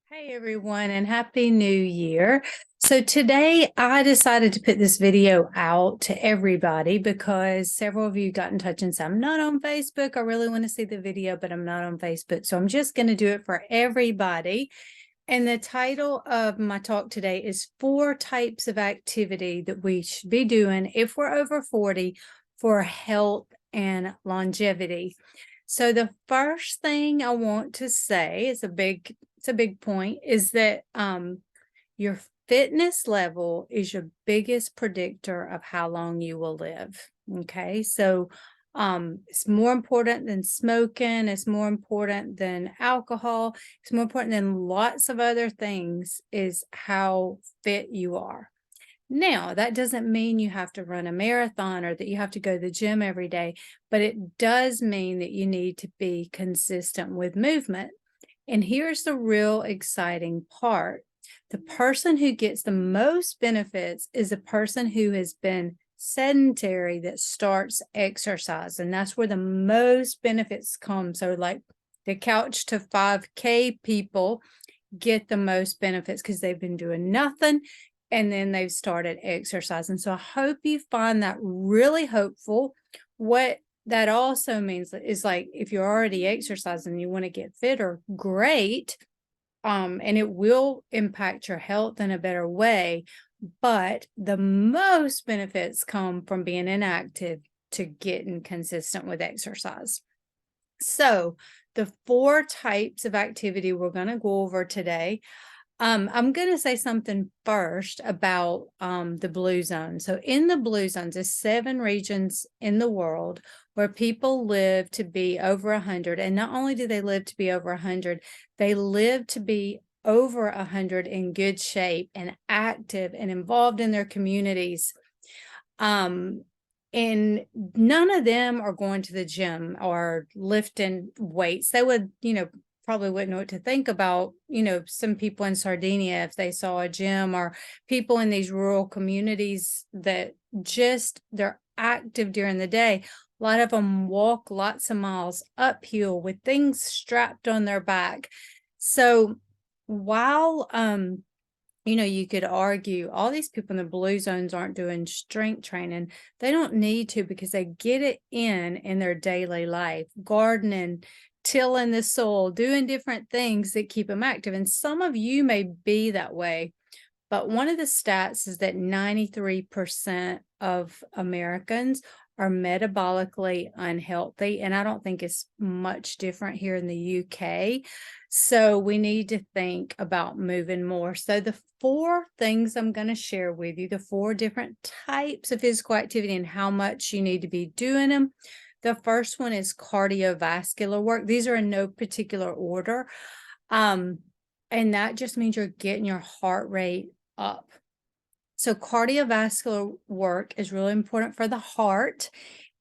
Hey everyone, and Happy New Year. So today I decided to put this video out to everybody because several of you got in touch and said, I'm not on Facebook. I really want to see the video, but I'm not on Facebook. So I'm just going to do it for everybody. And the title of my talk today is 4 types of activity that we should be doing if we're over 40 for health and longevity. So the first thing I want to say is a big point, is that your fitness level is your biggest predictor of how long you will live. Okay, so it's more important than smoking, it's more important than alcohol, it's more important than lots of other things, is how fit you are. Now, that doesn't mean you have to run a marathon or that you have to go to the gym every day, but it does mean that you need to be consistent with movement. And here's the real exciting part. The person who gets the most benefits is a person who has been sedentary that starts exercise. And that's where the most benefits come. So like the couch to 5K people get the most benefits because they've been doing nothing and then they've started exercising. So I hope you find that really hopeful. What that also means is, like, if you're already exercising and you want to get fitter, great. And it will impact your health in a better way. But the most benefits come from being inactive to getting consistent with exercise. So the 4 types of activity we're going to go over today. I'm going to say something first about the blue zone. So in the blue zones, there's 7 regions in the world where people live to be over 100. And not only do they live to be over 100, they live to be over 100 in good shape and active and involved in their communities. And none of them are going to the gym or lifting weights. They would, probably wouldn't know what to think about, some people in Sardinia if they saw a gym, or people in these rural communities that they're active during the day. A lot of them walk lots of miles uphill with things strapped on their back. So while you could argue all these people in the blue zones aren't doing strength training, they don't need to, because they get it in their daily life, gardening, tilling the soil, doing different things that keep them active. And some of you may be that way, but one of the stats is that 93% of Americans are metabolically unhealthy. And I don't think it's much different here in the UK. So we need to think about moving more. So the 4 things I'm going to share with you, the 4 different types of physical activity and how much you need to be doing them. The first one is cardiovascular work. These are in no particular order. And that just means you're getting your heart rate up. So cardiovascular work is really important for the heart.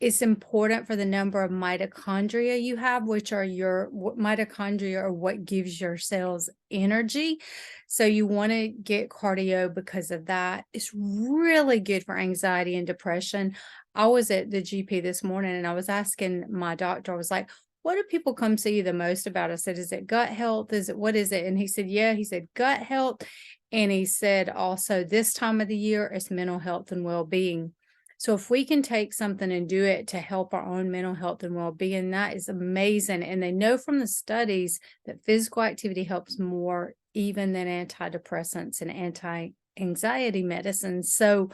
It's important for the number of mitochondria you have, which are your mitochondria are what gives your cells energy. So you want to get cardio because of that. It's really good for anxiety and depression. I was at the GP this morning and I was asking my doctor, I was like, what do people come see you the most about? I said, is it gut health? What is it? And he said, yeah, he said gut health. And he said also this time of the year is mental health and well-being. So if we can take something and do it to help our own mental health and well-being, that is amazing. And they know from the studies that physical activity helps more even than antidepressants and anti-anxiety medicines. So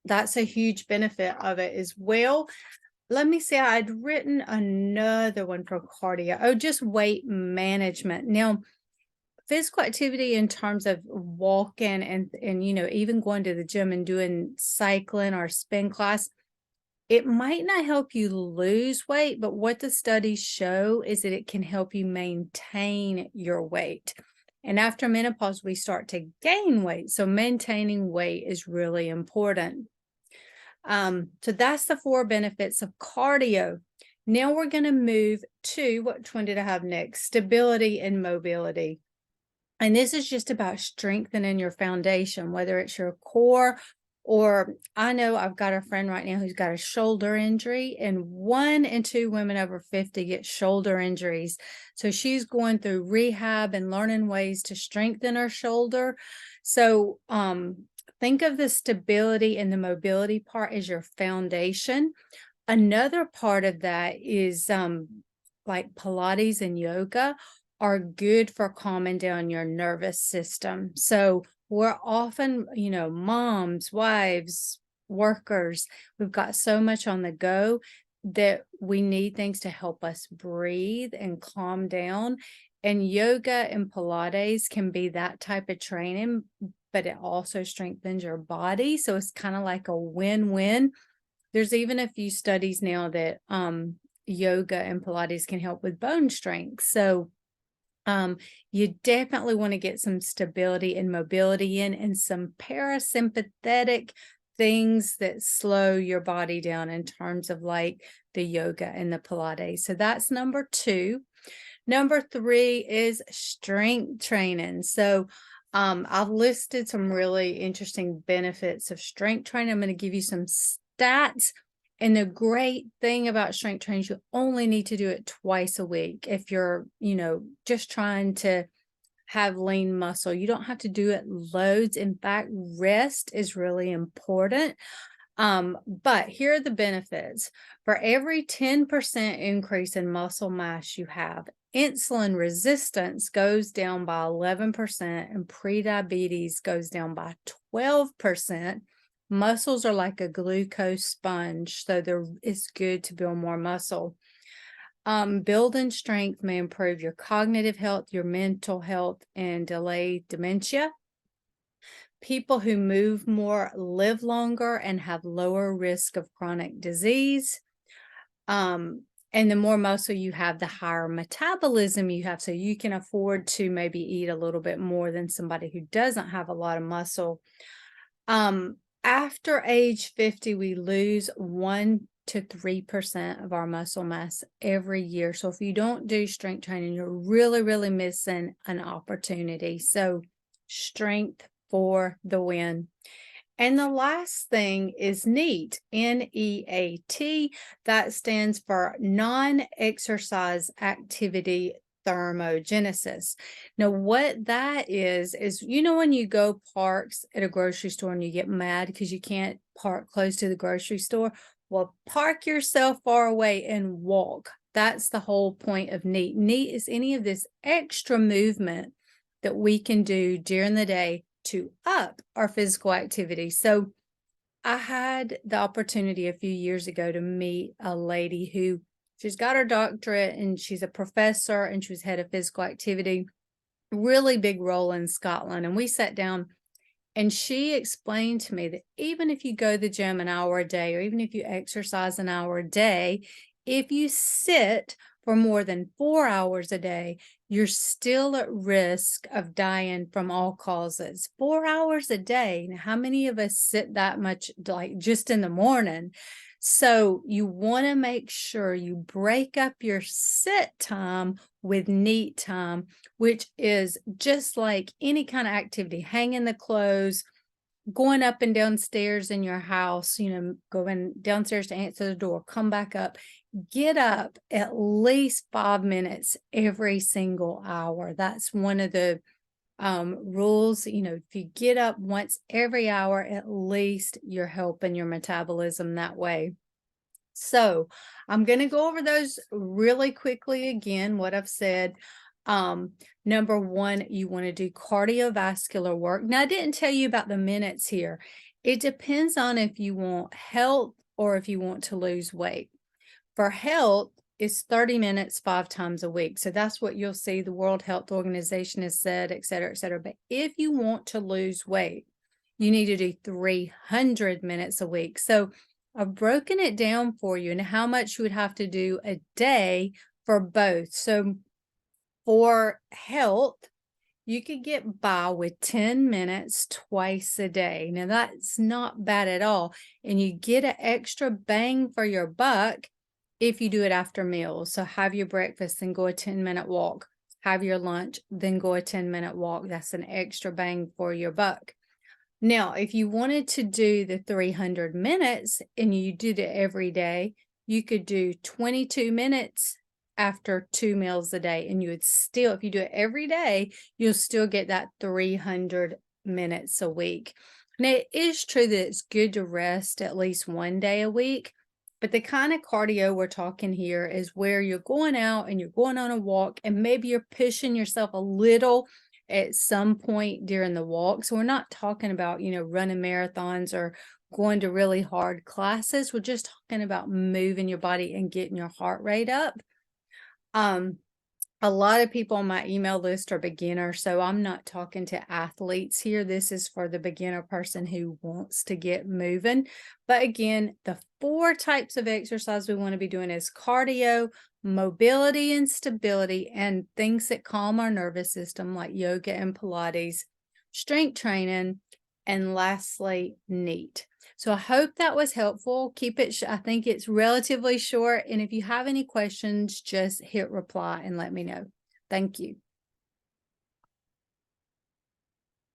that's a huge benefit of it as well. Let me see, I'd written another one for cardio. Oh, just weight management. Now, physical activity in terms of walking and even going to the gym and doing cycling or spin class, it might not help you lose weight, but what the studies show is that it can help you maintain your weight. And after menopause, we start to gain weight. So maintaining weight is really important. So that's the 4 benefits of cardio. Now we're going to move to, which one did I have next? Stability and mobility. And this is just about strengthening your foundation, whether it's your core Or I know I've got a friend right now who's got a shoulder injury, and 1 in 2 women over 50 get shoulder injuries. So she's going through rehab and learning ways to strengthen her shoulder. So think of the stability and the mobility part as your foundation. Another part of that is like Pilates and yoga are good for calming down your nervous system. So we're often, moms, wives, workers, we've got so much on the go that we need things to help us breathe and calm down. And yoga and Pilates can be that type of training, but it also strengthens your body. So it's kind of like a win-win. There's even a few studies now that yoga and Pilates can help with bone strength. So you definitely want to get some stability and mobility in, and some parasympathetic things that slow your body down in terms of like the yoga and the Pilates. So that's number 2. Number 3 is strength training. So I've listed some really interesting benefits of strength training. I'm going to give you some stats. And the great thing about strength training is you only need to do it twice a week. If you're, just trying to have lean muscle, you don't have to do it loads. In fact, rest is really important. But here are the benefits. For every 10% increase in muscle mass you have, insulin resistance goes down by 11%, and prediabetes goes down by 12%. Muscles are like a glucose sponge, so it's good to build more muscle. Building strength may improve your cognitive health, your mental health, and delay dementia. People who move more live longer and have lower risk of chronic disease. And the more muscle you have, the higher metabolism you have. So you can afford to maybe eat a little bit more than somebody who doesn't have a lot of muscle. After age 50, we lose 1 to 3% of our muscle mass every year. So if you don't do strength training, you're really, really missing an opportunity. So strength for the win. And the last thing is NEAT, N-E-A-T. That stands for non-exercise activity thermogenesis. Now, what that is when you go parks at a grocery store and you get mad because you can't park close to the grocery store, well, park yourself far away and walk. That's the whole point of NEAT. NEAT is any of this extra movement that we can do during the day to up our physical activity. So I had the opportunity a few years ago to meet a lady who she's got her doctorate and she's a professor and she was head of physical activity, really big role in Scotland. And we sat down and she explained to me that even if you go to the gym an hour a day, or even if you exercise an hour a day, if you sit for more than 4 hours a day, you're still at risk of dying from all causes. 4 hours a day. Now, how many of us sit that much, like just in the morning? So you want to make sure you break up your sit time with NEAT time, which is just like any kind of activity, hanging the clothes, going up and down stairs in your house, going downstairs to answer the door, come back up, get up at least 5 minutes every single hour. That's one of the rules. If you get up once every hour, at least you're helping your metabolism that way. So I'm going to go over those really quickly again, what I've said. Number 1, you want to do cardiovascular work. Now, I didn't tell you about the minutes here. It depends on if you want health or if you want to lose weight. For health, it's 30 minutes 5 times a week. So that's what you'll see the World Health Organization has said, et cetera, et cetera. But if you want to lose weight, you need to do 300 minutes a week. So I've broken it down for you and how much you would have to do a day for both. So for health, you could get by with 10 minutes twice a day. Now, that's not bad at all. And you get an extra bang for your buck if you do it after meals. So have your breakfast, then go a 10-minute walk. Have your lunch, then go a 10-minute walk. That's an extra bang for your buck. Now, if you wanted to do the 300 minutes and you did it every day, you could do 22 minutes after 2 meals a day. And you would still, if you do it every day, you'll still get that 300 minutes a week. Now, it is true that it's good to rest at least one day a week, but the kind of cardio we're talking here is where you're going out and you're going on a walk and maybe you're pushing yourself a little at some point during the walk. So we're not talking about, running marathons or going to really hard classes. We're just talking about moving your body and getting your heart rate up. A lot of people on my email list are beginners, so I'm not talking to athletes here. This is for the beginner person who wants to get moving. But again, the 4 types of exercise we want to be doing is cardio, mobility and stability, and things that calm our nervous system like yoga and Pilates, strength training, and lastly, NEAT. So I hope that was helpful. Keep it, I think it's relatively short. And if you have any questions, just hit reply and let me know. Thank you.